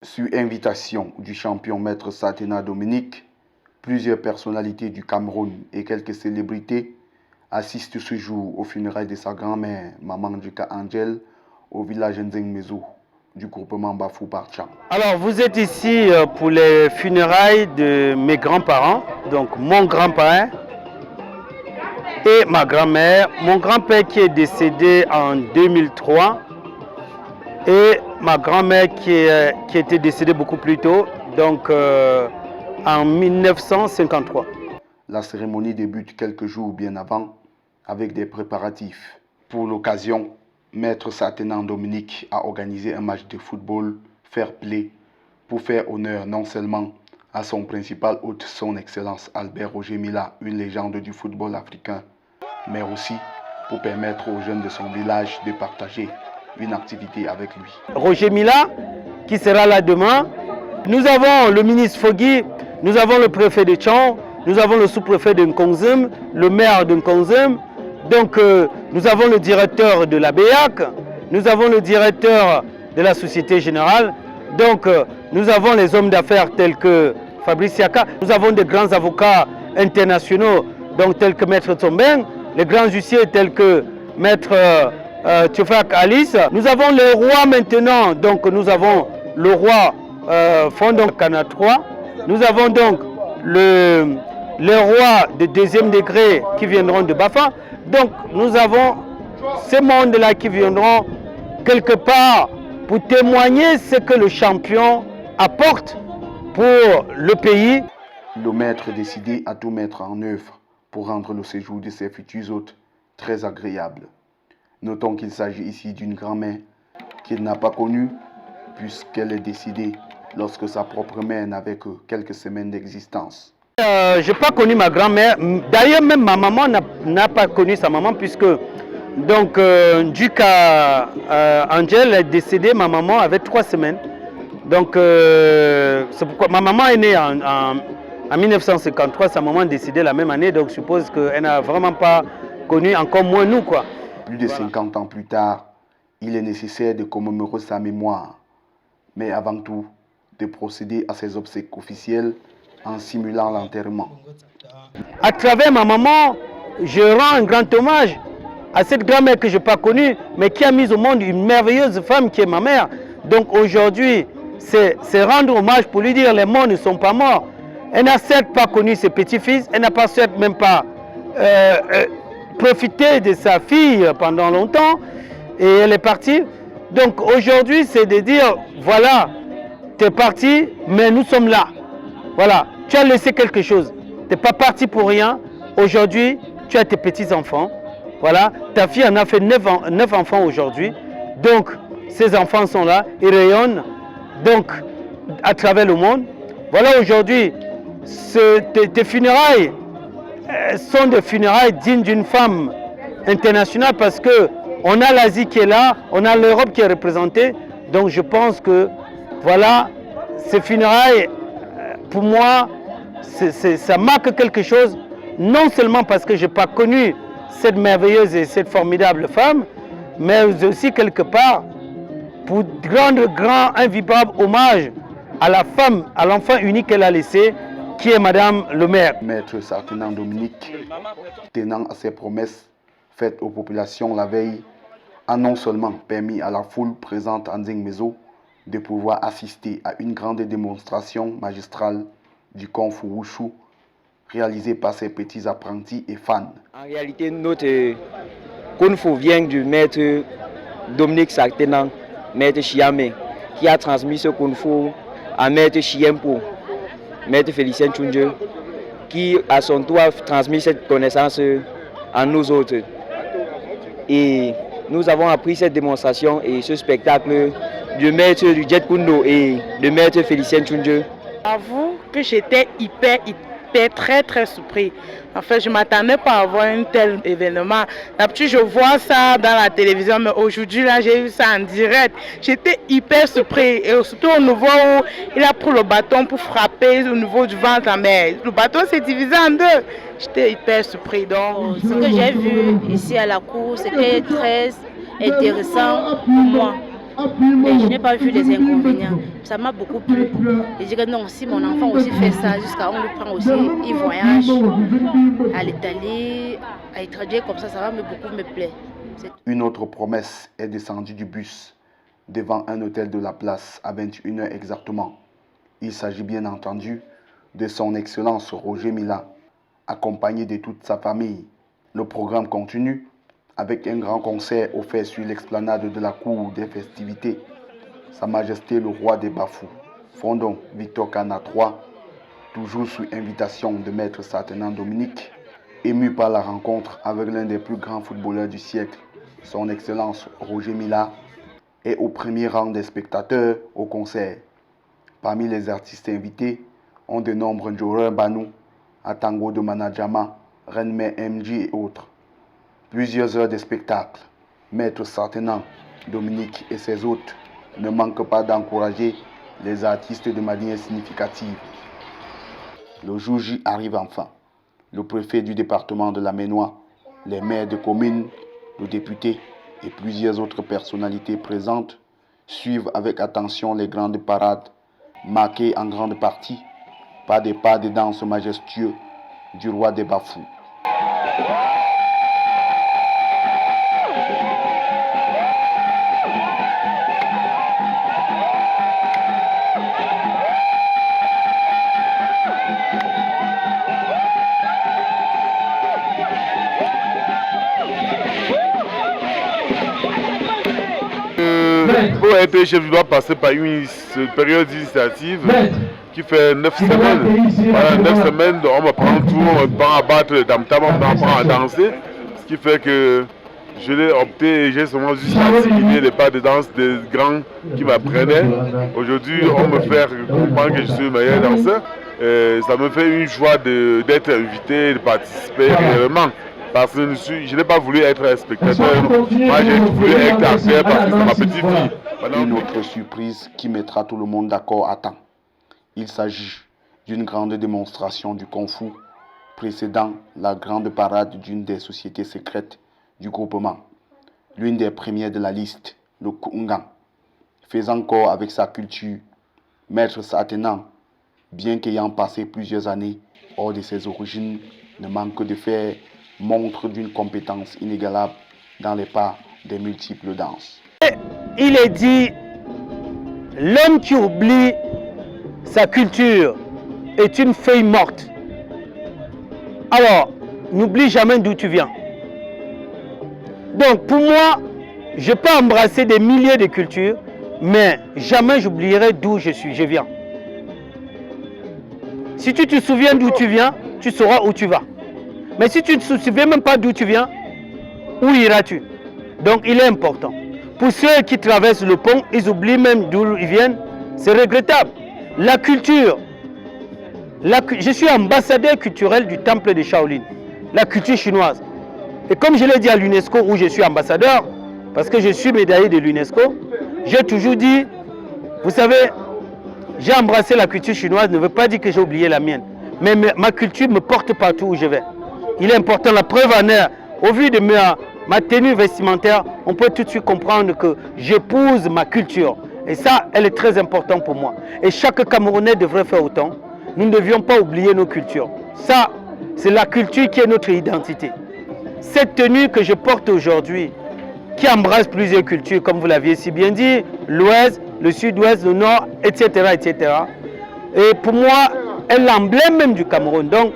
Sur invitation du champion maître Satena Dominique, plusieurs personnalités du Cameroun et quelques célébrités assistent ce jour aux funérailles de sa grand-mère, Maman Djuka Angel, au village Nzengmezo du groupement Bafou Barcha. Alors vous êtes ici pour les funérailles de mes grands-parents, donc mon grand-père et ma grand-mère. Mon grand-père qui est décédé en 2003 et ma grand-mère qui était décédée beaucoup plus tôt, donc en 1953. La cérémonie débute quelques jours bien avant avec des préparatifs. Pour l'occasion, Maître Satena Dominique a organisé un match de football fair play pour faire honneur non seulement à son principal hôte, son Excellence Albert Roger Mila, une légende du football africain, mais aussi pour permettre aux jeunes de son village de partager une activité avec lui. Roger Mila, qui sera là demain. Nous avons le ministre Fogui, nous avons le préfet de Tchon, nous avons le sous-préfet de Nkonzem, le maire de Nkonzem. Donc nous avons le directeur de la BEAC, nous avons le directeur de la Société Générale. Donc nous avons les hommes d'affaires tels que Fabrice Yaka, nous avons des grands avocats internationaux donc, tels que Maître Tsombeng, les grands huissiers tels que Maître Tchofak Alice. Nous avons les rois maintenant, donc nous avons le roi Fondon Kana III, nous avons donc les rois de deuxième degré qui viendront de Bafa. Donc nous avons ces mondes-là qui viendront quelque part pour témoigner ce que le champion apporte pour le pays. Le maître décidé à tout mettre en œuvre pour rendre le séjour de ses futurs hôtes très agréable. Notons qu'il s'agit ici d'une grand-mère qu'il n'a pas connue puisqu'elle est décédée lorsque sa propre mère n'avait que quelques semaines d'existence. Je n'ai pas connu ma grand-mère. D'ailleurs, même ma maman n'a pas connu sa maman puisque donc Djuka Angel est décédée, ma maman avait 3 semaines. Donc c'est pourquoi ma maman est née en 1953, sa maman est décédée la même année, donc je suppose qu'elle n'a vraiment pas connu encore moins nous, quoi. Plus de 50 ans plus tard, il est nécessaire de commémorer sa mémoire, mais avant tout, de procéder à ses obsèques officielles en simulant l'enterrement. À travers ma maman, je rends un grand hommage à cette grand-mère que je n'ai pas connue, mais qui a mis au monde une merveilleuse femme qui est ma mère. Donc aujourd'hui, c'est rendre hommage pour lui dire les morts ne sont pas morts. Elle n'a certes pas connu ses petits-fils, elle n'a pas certes même pas profité de sa fille pendant longtemps, et elle est partie. Donc aujourd'hui, c'est de dire, voilà, tu es parti, mais nous sommes là. Voilà, tu as laissé quelque chose. Tu n'es pas parti pour rien. Aujourd'hui, tu as tes petits-enfants. Voilà, ta fille en a fait 9 enfants aujourd'hui. Donc, ces enfants sont là, ils rayonnent donc, à travers le monde. Voilà, aujourd'hui, tes funérailles sont des funérailles dignes d'une femme internationale parce qu'on a l'Asie qui est là, on a l'Europe qui est représentée. Donc, je pense que, voilà, ces funérailles, pour moi, ça marque quelque chose, non seulement parce que je n'ai pas connu cette merveilleuse et cette formidable femme, mais aussi quelque part pour rendre grand, invibrable hommage à la femme, à l'enfant unique qu'elle a laissé, qui est Madame le maire. Maître Satena Dominique, tenant à ses promesses faites aux populations la veille, a non seulement permis à la foule présente en Nzengmezo de pouvoir assister à une grande démonstration magistrale du Kung Fu Wushu réalisée par ses petits apprentis et fans. En réalité, notre Kung Fu vient du maître Dominique Satena, maître Chiame, qui a transmis ce Kung Fu à maître Chiempo, maître Félicien Tchoundje, qui à son tour a transmis cette connaissance à nous autres. Et nous avons appris cette démonstration et ce spectacle du maître du Jet Kundo et de maître Félicien Tchoundje. J'avoue que j'étais très surpris. En fait, je ne m'attendais pas à voir un tel événement. D'habitude, je vois ça dans la télévision, mais aujourd'hui, là, j'ai vu ça en direct. J'étais hyper surpris. Et surtout au niveau où il a pris le bâton pour frapper au niveau du ventre. Mais le bâton s'est divisé en deux. J'étais hyper surpris. Donc, ce que j'ai vu ici à la cour, c'était très intéressant pour moi. Et je n'ai pas vu les inconvénients. Ça m'a beaucoup plu. Et je dis que non, si mon enfant aussi fait ça, jusqu'à on lui prend aussi, il voyage à l'Italie, à l'étranger, comme ça va beaucoup me plaire. Une autre promesse est descendue du bus devant un hôtel de la place à 21h exactement. Il s'agit bien entendu de son Excellence Roger Mila, accompagné de toute sa famille. Le programme continue avec un grand concert offert sur l'explanade de la cour des festivités. Sa Majesté le Roi des Bafous, Fondon Victor Kana III, toujours sous invitation de Maître Satenan Dominique, ému par la rencontre avec l'un des plus grands footballeurs du siècle, son Excellence Roger Mila, est au premier rang des spectateurs au concert. Parmi les artistes invités, on dénombre Njora Banou, Atango de Manajama, Renme MJ et autres. Plusieurs heures de spectacle, Maître Satenan Dominique et ses hôtes ne manquent pas d'encourager les artistes de manière significative. Le jour J arrive enfin. Le préfet du département de la Ménois, les maires de communes, le député et plusieurs autres personnalités présentes suivent avec attention les grandes parades, marquées en grande partie par des pas de danse majestueux du roi des Bafous. Pour être chef, je dois passer par une période initiative qui fait 9 semaines. Pendant 9 semaines, on me prend tout, on me prend à battre le tam-tam, on me prend à danser. Ce qui fait que je l'ai opté et j'ai seulement juste assimilé les pas de danse des grands qui m'apprenaient. Aujourd'hui, on me fait comprendre que je suis le meilleur danseur. Et ça me fait une joie d'être invité, de participer réellement. Parce que je n'ai pas voulu être un spectateur, moi j'ai voulu être acteur parce que c'est ma petite fille. Une autre surprise qui mettra tout le monde d'accord à temps. Il s'agit d'une grande démonstration du Kung Fu précédant la grande parade d'une des sociétés secrètes du groupement. L'une des premières de la liste, le Kungan, faisant corps avec sa culture. Maître Satenan, bien qu'ayant passé plusieurs années hors de ses origines, ne manque de faire montre d'une compétence inégalable dans les pas des multiples danses. Il est dit, l'homme qui oublie sa culture est une feuille morte. Alors, n'oublie jamais d'où tu viens. Donc pour moi, je peux embrasser des milliers de cultures, mais jamais j'oublierai d'où je viens. Si tu te souviens d'où tu viens, tu sauras où tu vas. Mais si tu ne te souviens même pas d'où tu viens, où iras-tu? Donc il est important. Pour ceux qui traversent le pont, ils oublient même d'où ils viennent. C'est regrettable. La culture. Je suis ambassadeur culturel du temple de Shaolin. La culture chinoise. Et comme je l'ai dit à l'UNESCO où je suis ambassadeur, parce que je suis médaillé de l'UNESCO, j'ai toujours dit, vous savez, j'ai embrassé la culture chinoise, ne veut pas dire que j'ai oublié la mienne. Mais ma culture me porte partout où je vais. Il est important, la preuve en est, au vu de ma tenue vestimentaire, on peut tout de suite comprendre que j'épouse ma culture. Et ça, elle est très importante pour moi. Et chaque Camerounais devrait faire autant. Nous ne devions pas oublier nos cultures. Ça, c'est la culture qui est notre identité. Cette tenue que je porte aujourd'hui, qui embrasse plusieurs cultures, comme vous l'aviez si bien dit, l'ouest, le sud-ouest, le nord, etc., etc. Et pour moi, elle est l'emblème même du Cameroun. Donc,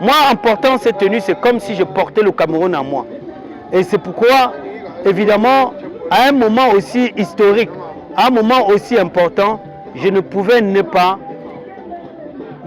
moi, en portant cette tenue, c'est comme si je portais le Cameroun en moi. Et c'est pourquoi, évidemment, à un moment aussi historique, à un moment aussi important, je ne pouvais ne pas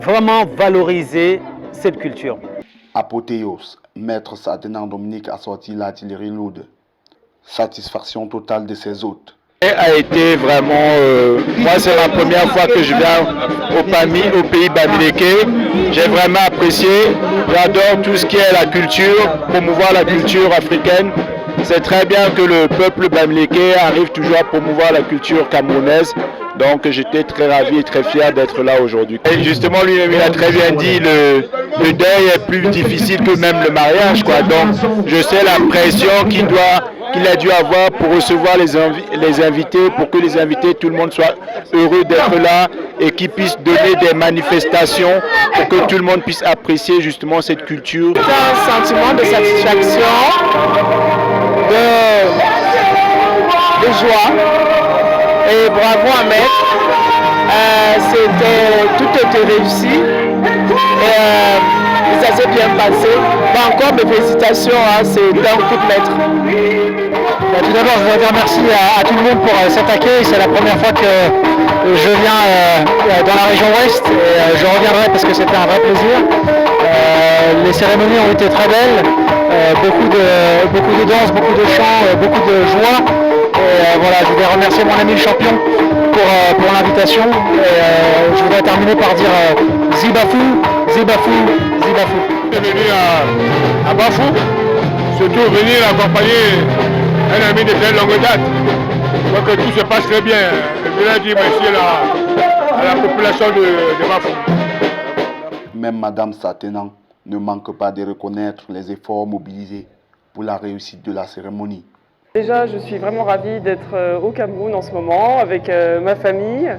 vraiment valoriser cette culture. Apothéose, Maître Satenan Dominique a sorti l'artillerie lourde. Satisfaction totale de ses hôtes. A été vraiment, moi c'est la première fois que je viens au pays bamileke. J'ai vraiment apprécié, j'adore tout ce qui est la culture, promouvoir la culture africaine. C'est très bien que le peuple bamileke arrive toujours à promouvoir la culture camerounaise. Donc j'étais très ravi et très fier d'être là aujourd'hui. Et justement, lui-même il a très bien dit, le deuil est plus difficile que même le mariage, quoi. Donc je sais la pression qu'il qu'il a dû avoir pour recevoir les invités, pour que les invités, tout le monde soit heureux d'être là et qu'ils puissent donner des manifestations pour que tout le monde puisse apprécier justement cette culture. C'est un sentiment de satisfaction, de joie et bravo à Maître. Tout était réussi et ça s'est bien passé. Encore mes félicitations, c'est un coup de maître. Tout d'abord, je voudrais dire merci à tout le monde pour cet accueil. C'est la première fois que je viens dans la région ouest et je reviendrai parce que c'était un vrai plaisir. Les cérémonies ont été très belles, beaucoup de danse, beaucoup de chants, beaucoup de joie. Et voilà, je voudrais remercier mon ami le champion pour l'invitation. Je voudrais terminer par dire Zibafou, Zibafou, Zibafou. Venir à Bafou, surtout venir accompagner un ami de très longue date. Je crois que tout se passe très bien. Je voudrais dire merci à la population de Bafou. Même Madame Satenan ne manque pas de reconnaître les efforts mobilisés pour la réussite de la cérémonie. Déjà, je suis vraiment ravie d'être au Cameroun en ce moment avec ma famille.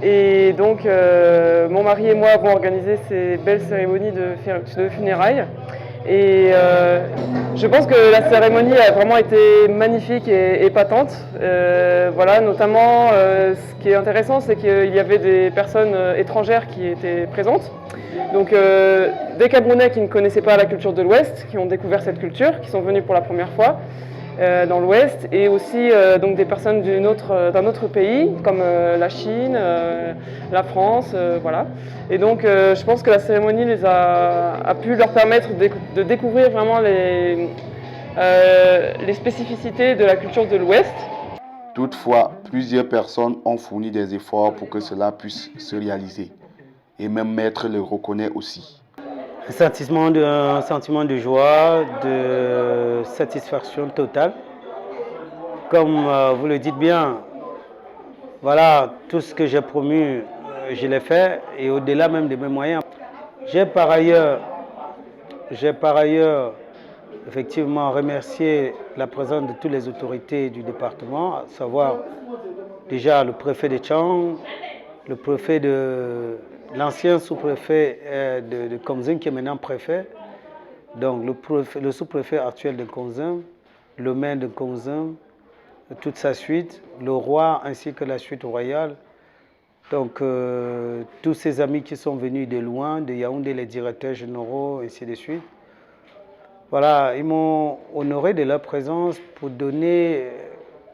Et donc, mon mari et moi avons organisé ces belles cérémonies de funérailles. Et je pense que la cérémonie a vraiment été magnifique et épatante. Voilà, notamment, ce qui est intéressant, c'est qu'il y avait des personnes étrangères qui étaient présentes. Donc, des Camerounais qui ne connaissaient pas la culture de l'Ouest, qui ont découvert cette culture, qui sont venus pour la première fois dans l'Ouest, et aussi donc des personnes d'un autre pays, comme la Chine, la France, voilà. Et donc, je pense que la cérémonie a pu leur permettre de découvrir vraiment les spécificités de la culture de l'Ouest. Toutefois, plusieurs personnes ont fourni des efforts pour que cela puisse se réaliser. Et même Maître le reconnaît aussi. Un sentiment de joie, de satisfaction totale. Comme vous le dites bien, voilà, tout ce que j'ai promu, je l'ai fait, et au-delà même de mes moyens. J'ai par ailleurs effectivement remercié la présence de toutes les autorités du département, à savoir déjà le préfet de Tchang, le préfet de l'ancien sous-préfet de Komzin qui est maintenant préfet, donc le sous-préfet actuel de Komzin, le maire de Komzin, toute sa suite, le roi ainsi que la suite royale. Donc tous ces amis qui sont venus de loin, de Yaoundé, les directeurs généraux, ainsi de suite. Voilà, ils m'ont honoré de leur présence pour donner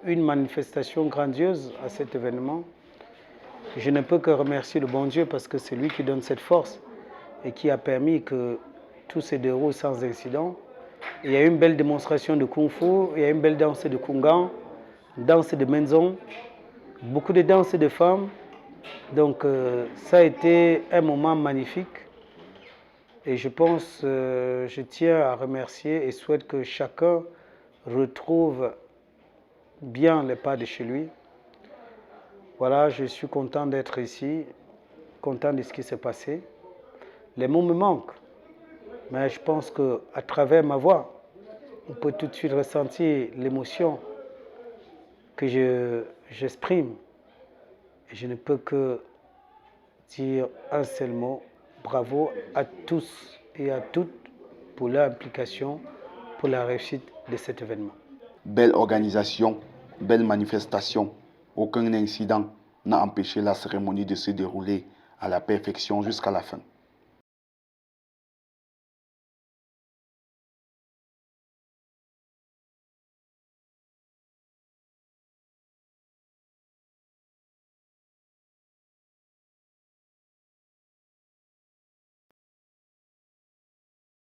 une manifestation grandiose à cet événement. Je ne peux que remercier le bon Dieu parce que c'est lui qui donne cette force et qui a permis que tout se déroule sans incident. Il y a eu une belle démonstration de Kung Fu, il y a eu une belle danse de Kungan, danse de Menzong, beaucoup de danses de femmes. Donc ça a été un moment magnifique et je pense, je tiens à remercier et souhaite que chacun retrouve bien les pas de chez lui. Voilà, je suis content d'être ici, content de ce qui s'est passé. Les mots me manquent, mais je pense qu'à travers ma voix, on peut tout de suite ressentir l'émotion que j'exprime. Et je ne peux que dire un seul mot, bravo à tous et à toutes pour leur implication, pour la réussite de cet événement. Belle organisation, belle manifestation. Aucun incident n'a empêché la cérémonie de se dérouler à la perfection jusqu'à la fin.